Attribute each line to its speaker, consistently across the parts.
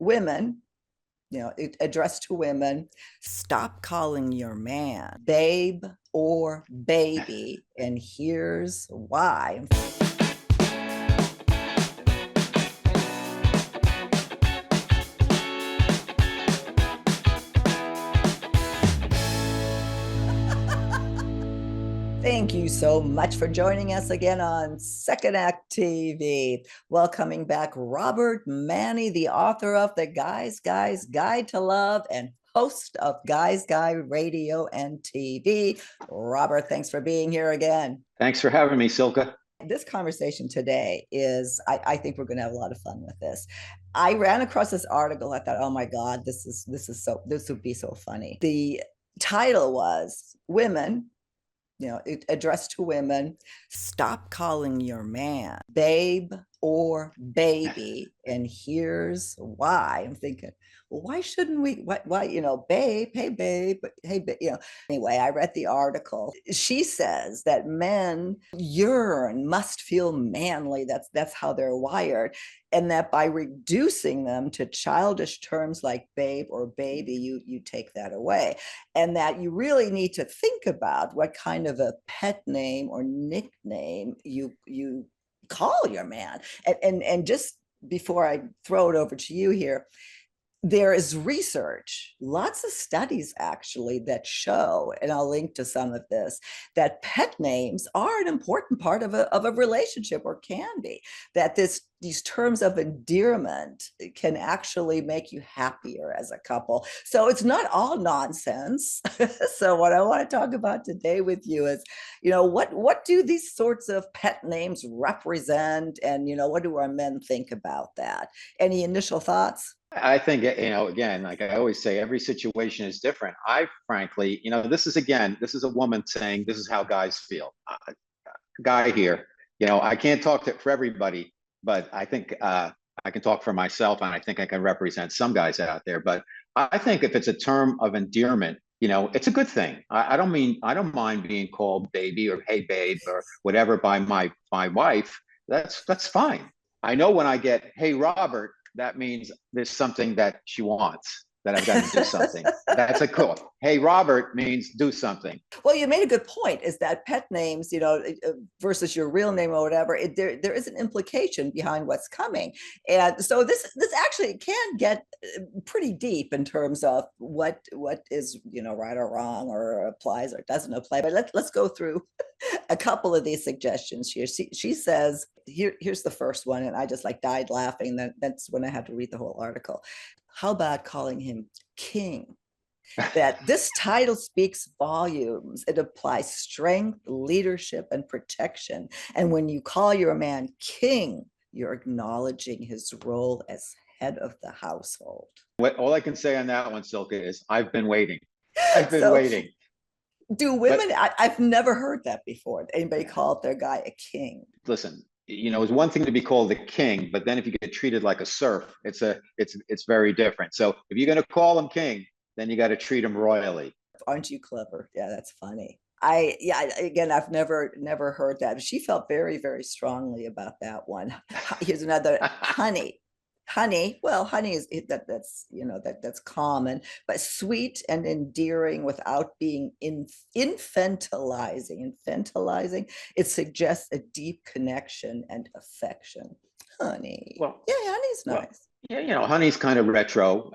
Speaker 1: women, addressed to women, stop calling your man babe or baby. And here's why. Thank you so much for joining us again on Second Act TV. Welcoming back Robert Manni, the author of The Guys Guide to Love and host of Guys Guide Radio and TV. Robert, thanks for being here again.
Speaker 2: Thanks for having me, Silka.
Speaker 1: This conversation today is, I think we're going to have a lot of fun with this. I ran across this article. I thought, oh my God, this would be so funny. The title was Women, addressed to women, stop calling your man babe or baby. And here's why. I'm thinking, well, why shouldn't we? Why, babe, hey, babe, hey, Anyway, I read the article. She says that men yearn, must feel manly. That's how they're wired. And that by reducing them to childish terms like babe or baby, you take that away. And that you really need to think about what kind of a pet name or nickname you call your man. And just before I throw it over to you here, there is research, lots of studies actually, that show, and I'll link to some of this, that pet names are an important part of a relationship, or can be. That these terms of endearment can actually make you happier as a couple. So it's not all nonsense. So what I want to talk about today with you is, what do these sorts of pet names represent? And, what do our men think about that? Any initial thoughts?
Speaker 2: I think, again, like I always say, every situation is different. I frankly, this is a woman saying, this is how guys feel. Guy here, I can't talk for everybody, but I think I can talk for myself, and I think I can represent some guys out there. But I think if it's a term of endearment, it's a good thing. I don't mind being called baby or hey babe or whatever by my wife. That's fine. I know when I get hey Robert, that means there's something that she wants, that I've got to do something. That's a cool. Hey, Robert means do something.
Speaker 1: Well, you made a good point, is that pet names, versus your real name or whatever, there is an implication behind what's coming. And so this actually can get pretty deep in terms of what is, right or wrong, or applies or doesn't apply. But let's go through a couple of these suggestions here. She says, here's the first one, and I just died laughing. That's when I had to read the whole article. How about calling him king? That this title speaks volumes. It applies strength, leadership, and protection. And when you call your man king, you're acknowledging his role as head of the household.
Speaker 2: All I can say on that one, Silke, is I've been waiting. I've been waiting.
Speaker 1: Do women, I've never heard that before. Anybody call their guy a king?
Speaker 2: Listen, it's one thing to be called the king, but then if you get treated like a serf, it's very different. So if you're going to call him king, then you got to treat him royally.
Speaker 1: Aren't you clever? Yeah, that's funny. Again, I've never heard that. She felt very, very strongly about that one. Here's another. Honey. Well, honey is that's common, but sweet and endearing without being infantilizing. It suggests a deep connection and affection. Honey. Well, yeah, honey's nice.
Speaker 2: Yeah, honey's kind of retro,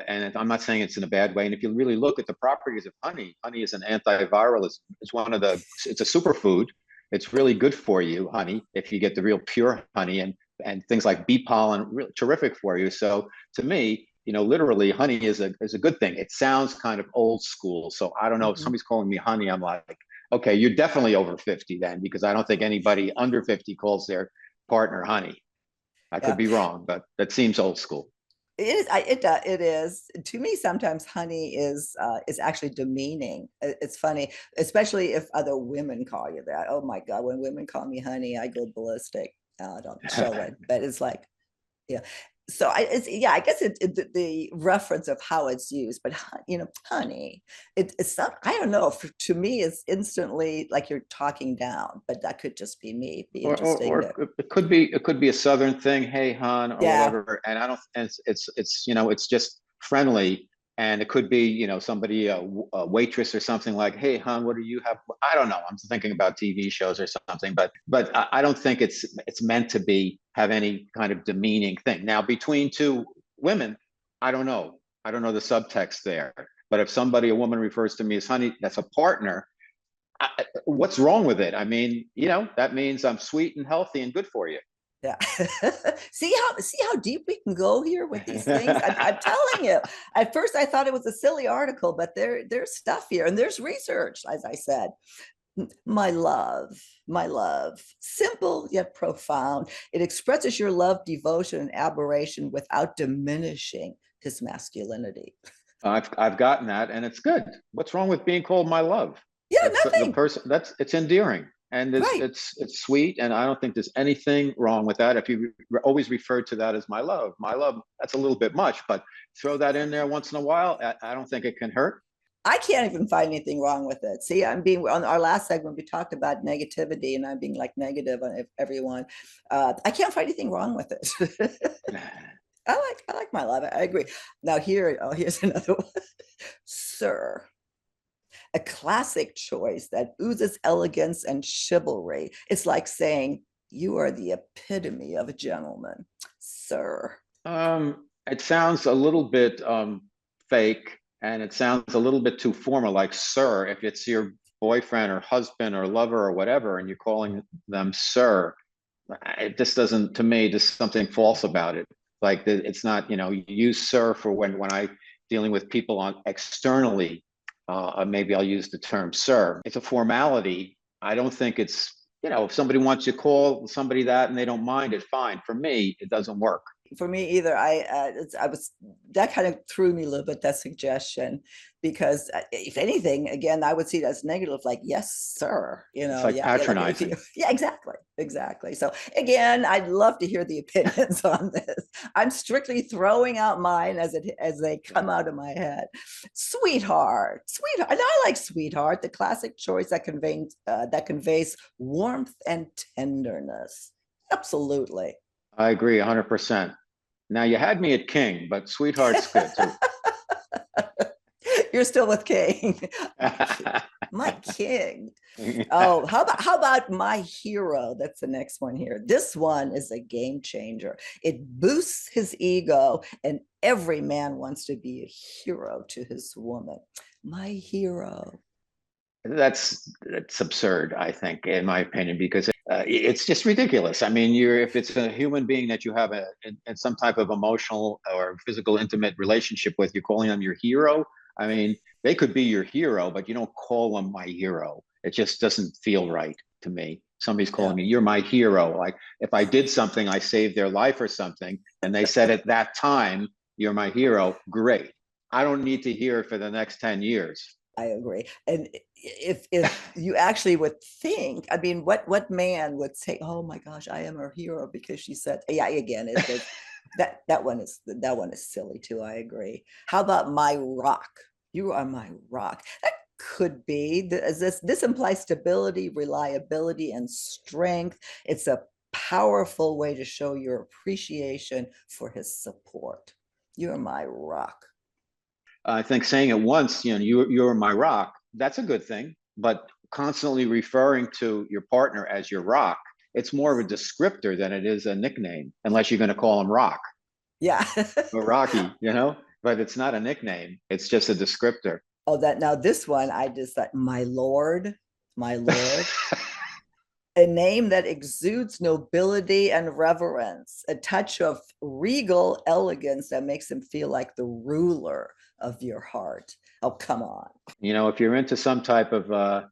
Speaker 2: and I'm not saying it's in a bad way. And if you really look at the properties of honey is an antiviral. It's a superfood. It's really good for you, honey, if you get the real pure honey, and things like bee pollen, really terrific for you. So to me, literally, honey is a good thing. It sounds kind of old school. So I don't know, if somebody's calling me honey, I'm like, okay, you're definitely over 50 then, because I don't think anybody under 50 calls their partner honey. I could be wrong, but that seems old school.
Speaker 1: It is. It is. To me, sometimes honey is actually demeaning. It's funny, especially if other women call you that. Oh my God, when women call me honey, I go ballistic. I don't show it, but it's like, yeah. So yeah, I guess the reference of how it's used, but honey, it's not. I don't know. To me, it's instantly like you're talking down, but that could just be me. Be interesting to.
Speaker 2: Or it could be a southern thing, hey hon, or
Speaker 1: Yeah,
Speaker 2: whatever. And I don't, and it's it's just friendly. And it could be somebody, a waitress or something, like, hey hon, what do you have? I don't know, I'm thinking about TV shows or something, but I don't think it's meant to be have any kind of demeaning thing. Now between two women, I don't know, I don't know the subtext there. But if a woman refers to me as honey, that's a partner, what's wrong with it? I mean, that means I'm sweet and healthy and good for you.
Speaker 1: yeah. See how deep we can go here with these things. I'm telling you. At first, I thought it was a silly article, but there's stuff here, and there's research, as I said. My love, simple yet profound. It expresses your love, devotion, and admiration without diminishing his masculinity.
Speaker 2: I've gotten that, and it's good. What's wrong with being called my love?
Speaker 1: Yeah,
Speaker 2: That's the
Speaker 1: nothing.
Speaker 2: person. That's it's endearing, and
Speaker 1: Right.
Speaker 2: it's sweet, and I don't think there's anything wrong with that. If you always refer to that as my love, that's a little bit much, but throw that in there once in a while. I don't think it can hurt.
Speaker 1: I can't even find anything wrong with it. See, I'm being on our last segment, we talked about negativity and I'm being like negative on everyone. I can't find anything wrong with it. I like my love. I agree. Now here's another one. Sir, a classic choice that oozes elegance and chivalry. It's like saying, you are the epitome of a gentleman, sir.
Speaker 2: It sounds a little bit fake, and it sounds a little bit too formal, like sir. If it's your boyfriend or husband or lover or whatever, and you're calling them sir, it just doesn't, to me, there's something false about it. Like it's not, you use sir for when I dealing with people on externally. Maybe I'll use the term sir. It's a formality. I don't think it's, if somebody wants to call somebody that and they don't mind it, fine. For me, it doesn't work.
Speaker 1: For me either. I was that kind of threw me a little bit, that suggestion, because if anything, again, I would see it as negative, like yes sir,
Speaker 2: It's like
Speaker 1: yeah, like if you,
Speaker 2: patronizing.
Speaker 1: yeah, exactly. So again, I'd love to hear the opinions on this. I'm strictly throwing out mine as they come out of my head. Sweetheart, and I like sweetheart, the classic choice that conveys warmth and tenderness. Absolutely.
Speaker 2: I agree 100%. Now you had me at king, but sweetheart's good too.
Speaker 1: You're still with King. My king. Oh, how about my hero? That's the next one here. This one is a game changer. It boosts his ego, and every man wants to be a hero to his woman. My hero.
Speaker 2: That's absurd, I think, in my opinion, because it's just ridiculous. I mean, if it's a human being that you have some type of emotional or physical intimate relationship with, you're calling them your hero. I mean, they could be your hero, but you don't call them my hero. It just doesn't feel right to me. Somebody's calling
Speaker 1: Yeah,
Speaker 2: me, you're my hero. Like if I did something, I saved their life or something, and they said at that time, you're my hero, great. I don't need to hear it for the next 10 years.
Speaker 1: I agree. And if you actually would think, I mean, what man would say, "Oh my gosh, I am her hero," because she said, "Yeah." Again, that one is silly too. I agree. How about my rock? You are my rock. That could be this implies stability, reliability, and strength. It's a powerful way to show your appreciation for his support. You're my rock.
Speaker 2: I think saying it once, you're my rock, that's a good thing. But constantly referring to your partner as your rock, it's more of a descriptor than it is a nickname, unless you're going to call him Rock
Speaker 1: Yeah.
Speaker 2: or Rocky. But it's not a nickname. It's just a descriptor.
Speaker 1: Oh, that now this one, I just thought, my lord, a name that exudes nobility and reverence, a touch of regal elegance that makes him feel like the ruler of your heart. Oh, come on.
Speaker 2: If you're into some type of,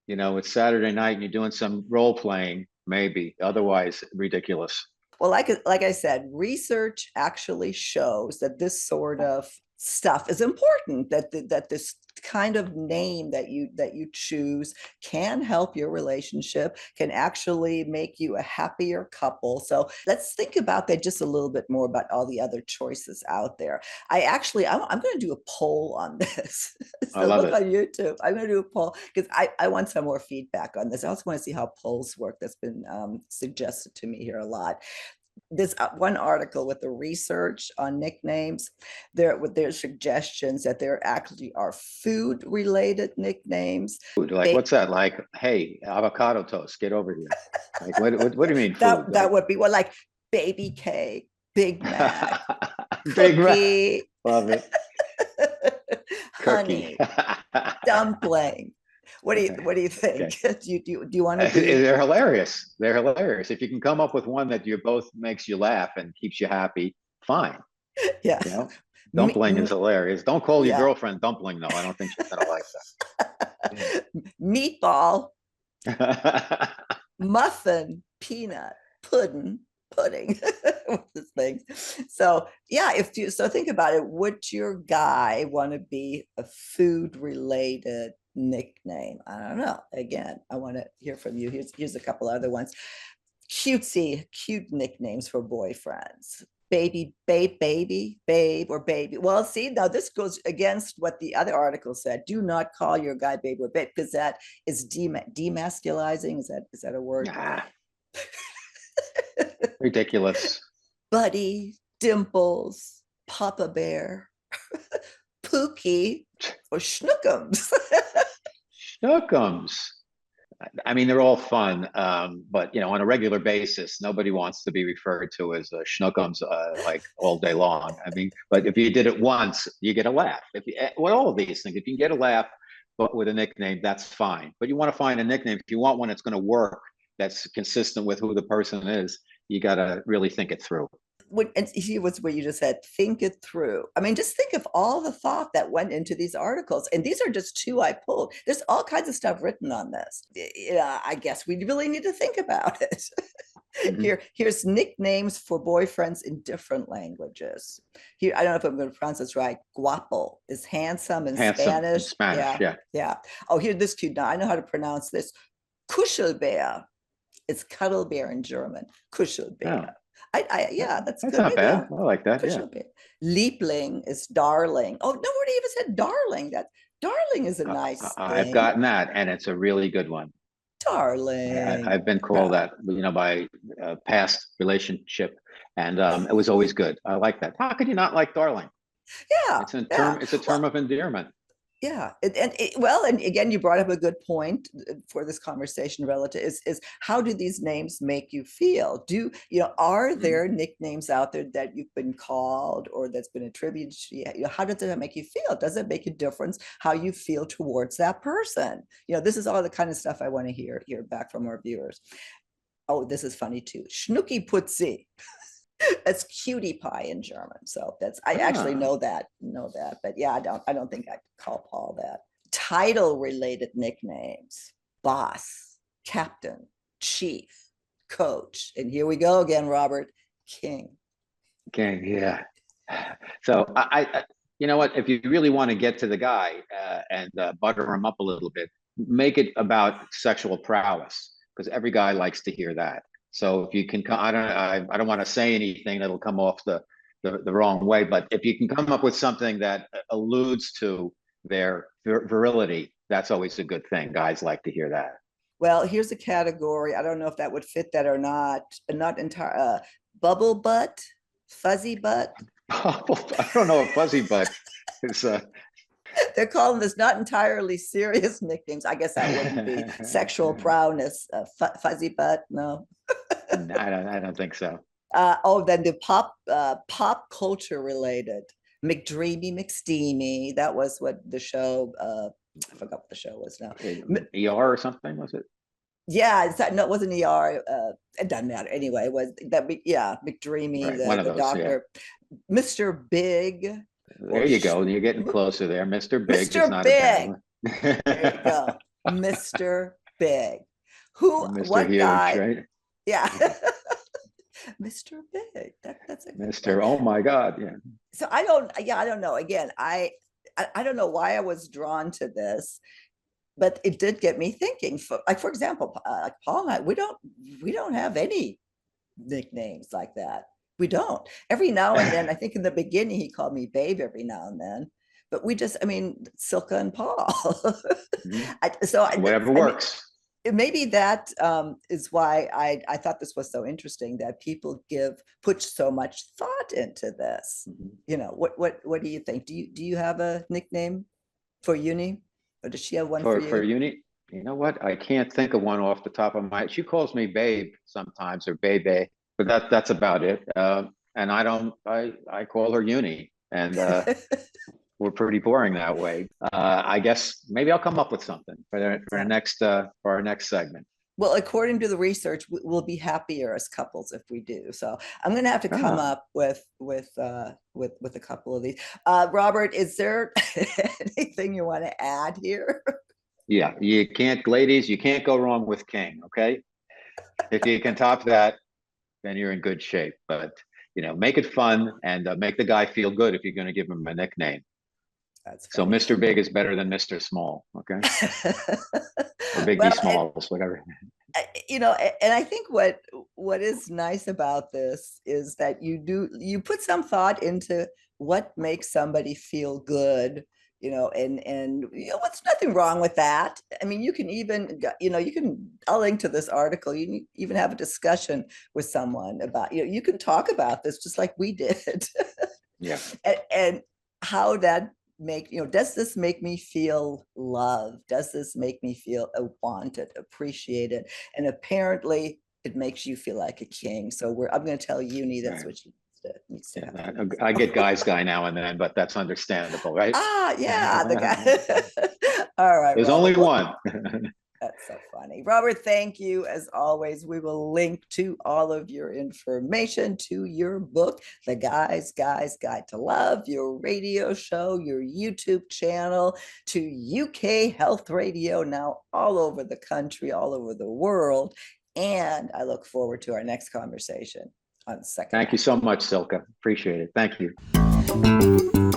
Speaker 2: it's Saturday night and you're doing some role playing, maybe. Otherwise, ridiculous.
Speaker 1: Well, like I said, research actually shows that this sort of stuff is important. That this kind of name that you choose can help your relationship, can actually make you a happier couple. So let's think about that just a little bit more, about all the other choices out there. I'm going to do a poll on this.
Speaker 2: I
Speaker 1: So
Speaker 2: love
Speaker 1: look
Speaker 2: it.
Speaker 1: on YouTube. I'm going to do a poll because I want some more feedback on this. I also want to see how polls work. That's been suggested to me here a lot. This one article with the research on nicknames, there with their suggestions that there actually are food related nicknames.
Speaker 2: Food, like what's that? Like, hey, avocado toast, get over here. Like, what do you mean food?
Speaker 1: That
Speaker 2: Like,
Speaker 1: would be, well, like baby cake, Big Mac,
Speaker 2: Big Mac.
Speaker 1: cookie,
Speaker 2: Love it. Cookie.
Speaker 1: honey, dumpling. What do you
Speaker 2: Okay.
Speaker 1: think? Do you want to be?
Speaker 2: They're hilarious. They're hilarious. If you can come up with one that you both makes you laugh and keeps you happy, fine.
Speaker 1: Yeah.
Speaker 2: You know,
Speaker 1: Me,
Speaker 2: dumpling is hilarious. Don't call your
Speaker 1: yeah.
Speaker 2: girlfriend dumpling though. I don't think she's gonna like
Speaker 1: Meatball,
Speaker 2: that.
Speaker 1: muffin, peanut, pudding. This thing. So yeah, if you so think about it, would your guy want to be a food related nickname? I don't know. Again, I want to hear from you. Here's a couple other ones. Cute nicknames for boyfriends. Babe, or baby. Well, see, now this goes against what the other article said. Do not call your guy babe or babe, because that is demasculizing. Is that a word?
Speaker 2: Nah, ridiculous.
Speaker 1: Buddy, Dimples, Papa Bear, Pookie, or Schnookums.
Speaker 2: Snookums. I mean, they're all fun, but on a regular basis, nobody wants to be referred to as schnookums like all day long. I mean, but if you did it once, you get a laugh. Well, all of these things, if you can get a laugh, but with a nickname, that's fine. But you want to find a nickname. If you want one that's going to work, that's consistent with who the person is, you got to really think it through.
Speaker 1: And here was what you just said, think it through. I mean, just think of all the thought that went into these articles. And these are just two I pulled. There's all kinds of stuff written on this. Yeah, I guess we really need to think about it.
Speaker 2: Mm-hmm.
Speaker 1: Here's nicknames for boyfriends in different languages. Here, I don't know if I'm going to pronounce this right. Guapo is handsome in
Speaker 2: Handsome in
Speaker 1: Spanish.
Speaker 2: Spanish,
Speaker 1: Yeah,
Speaker 2: yeah.
Speaker 1: yeah. Oh, here, this cute. Now I know how to pronounce this. Kuschelbär. It's cuddle bear in German.
Speaker 2: Oh,
Speaker 1: Kuschelbär. Yeah, that's
Speaker 2: that's
Speaker 1: good.
Speaker 2: not
Speaker 1: Maybe
Speaker 2: bad. I like that. Yeah.
Speaker 1: Kuschelbär. Liebling is darling. Oh, nobody even said darling. That darling is a nice
Speaker 2: I've
Speaker 1: thing.
Speaker 2: gotten that, and it's a really good one.
Speaker 1: Darling.
Speaker 2: I've been called
Speaker 1: Yeah.
Speaker 2: that, by a past relationship, and it was always good. I like that. How could you not like darling?
Speaker 1: Yeah.
Speaker 2: It's a term.
Speaker 1: Yeah.
Speaker 2: It's a term
Speaker 1: Well,
Speaker 2: of endearment.
Speaker 1: yeah, and again, you brought up a good point for this conversation relative is how do these names make you feel? Are
Speaker 2: Mhm.
Speaker 1: there nicknames out there that you've been called or that's been attributed to you? How does that make you feel? Does it make a difference how you feel towards that person? This is all the kind of stuff I want to hear back from our viewers. Oh, this is funny too. Schnucki Putzi. That's cutie pie in German. So I actually
Speaker 2: Ah,
Speaker 1: know that. But yeah, I don't think I could call Paul that. Title related nicknames: boss, captain, chief, coach. And here we go again, Robert. King.
Speaker 2: okay, yeah. So you know what? If you really want to get to the guy and butter him up a little bit, make it about sexual prowess, because every guy likes to hear that. So if you can, I don't want to say anything that'll come off the wrong way, but if you can come up with something that alludes to their virility, that's always a good thing. Guys like to hear that.
Speaker 1: Well, here's a category. I don't know if that would fit that or not. Not entire bubble butt, fuzzy butt.
Speaker 2: I don't know if fuzzy butt is
Speaker 1: They're calling this not entirely serious nicknames. I guess that wouldn't be sexual prowess. Fuzzy butt, no.
Speaker 2: I don't think so.
Speaker 1: Then the pop culture related. McDreamy, McSteamy. That was what the show. I forgot what the show was now.
Speaker 2: ER or something, was it?
Speaker 1: Yeah, no, it wasn't ER. It doesn't matter anyway. It was that? Yeah, McDreamy,
Speaker 2: Right, one of
Speaker 1: the
Speaker 2: those, yeah.
Speaker 1: doctor, Mr. Big,
Speaker 2: There you go. You're getting closer there. Mr. Big is
Speaker 1: Mr.
Speaker 2: not a bad
Speaker 1: Big.
Speaker 2: one.
Speaker 1: There you go, Mr. Big. Who?
Speaker 2: Or Mr.
Speaker 1: What
Speaker 2: Huge,
Speaker 1: guy?
Speaker 2: right?
Speaker 1: Yeah, Mr. Big. That's a good one.
Speaker 2: Mr. Oh my God, yeah.
Speaker 1: So I don't. Yeah, I don't know. Again, I don't know why I was drawn to this, but it did get me thinking. For example, like Paul and I, we don't have any nicknames like that. We don't. Every now and then, I think in the beginning he called me babe every now and then, but we just, I mean, Silka and Paul.
Speaker 2: Whatever
Speaker 1: I mean,
Speaker 2: works.
Speaker 1: maybe that is why I thought this was so interesting, that people put so much thought into this. What do you think? Do you have a nickname for Uni, or does she have one for
Speaker 2: For
Speaker 1: you?
Speaker 2: uni, you know what? I can't think of one off the top of my. She calls me babe sometimes or babe, but that's about it. And I don't. I call her uni, and we're pretty boring that way. I guess maybe I'll come up with something for the
Speaker 1: Yeah.
Speaker 2: next for our next segment.
Speaker 1: Well, according to the research, we'll be happier as couples if we do. So I'm going to have to come
Speaker 2: Ah,
Speaker 1: up with a couple of these. Robert, is there anything you want to add here?
Speaker 2: yeah. You can't, ladies. You can't go wrong with King. Okay, if you can top that, then you're in good shape. But make it fun and make the guy feel good if you're going to give him a nickname.
Speaker 1: That's
Speaker 2: So
Speaker 1: funny.
Speaker 2: Mr. Big is better than Mr. Small. Okay, or Biggie
Speaker 1: Well,
Speaker 2: Smalls, whatever.
Speaker 1: and I think what is nice about this is that you put some thought into what makes somebody feel good, and what's nothing wrong with that. I mean, you can even, I'll link to this article. You can even have a discussion with someone about, you can talk about this just like we did.
Speaker 2: Yeah.
Speaker 1: and how that does this make me feel loved? Does this make me feel wanted, appreciated? And apparently it makes you feel like a king. So I'm going to tell Uni that's
Speaker 2: Right.
Speaker 1: what she needs to
Speaker 2: Yeah,
Speaker 1: happen.
Speaker 2: I get guy now and then, but that's understandable, right?
Speaker 1: Yeah, the guy. All right,
Speaker 2: There's
Speaker 1: Robert.
Speaker 2: only one.
Speaker 1: That's so funny. Robert, thank you. As always, we will link to all of your information, to your book, The Guy's Guide to Love, your radio show, your YouTube channel, to UK Health Radio, now all over the country, all over the world. And I look forward to our next conversation on Second
Speaker 2: Thank you
Speaker 1: Act.
Speaker 2: so much, Silka. Appreciate it. Thank you.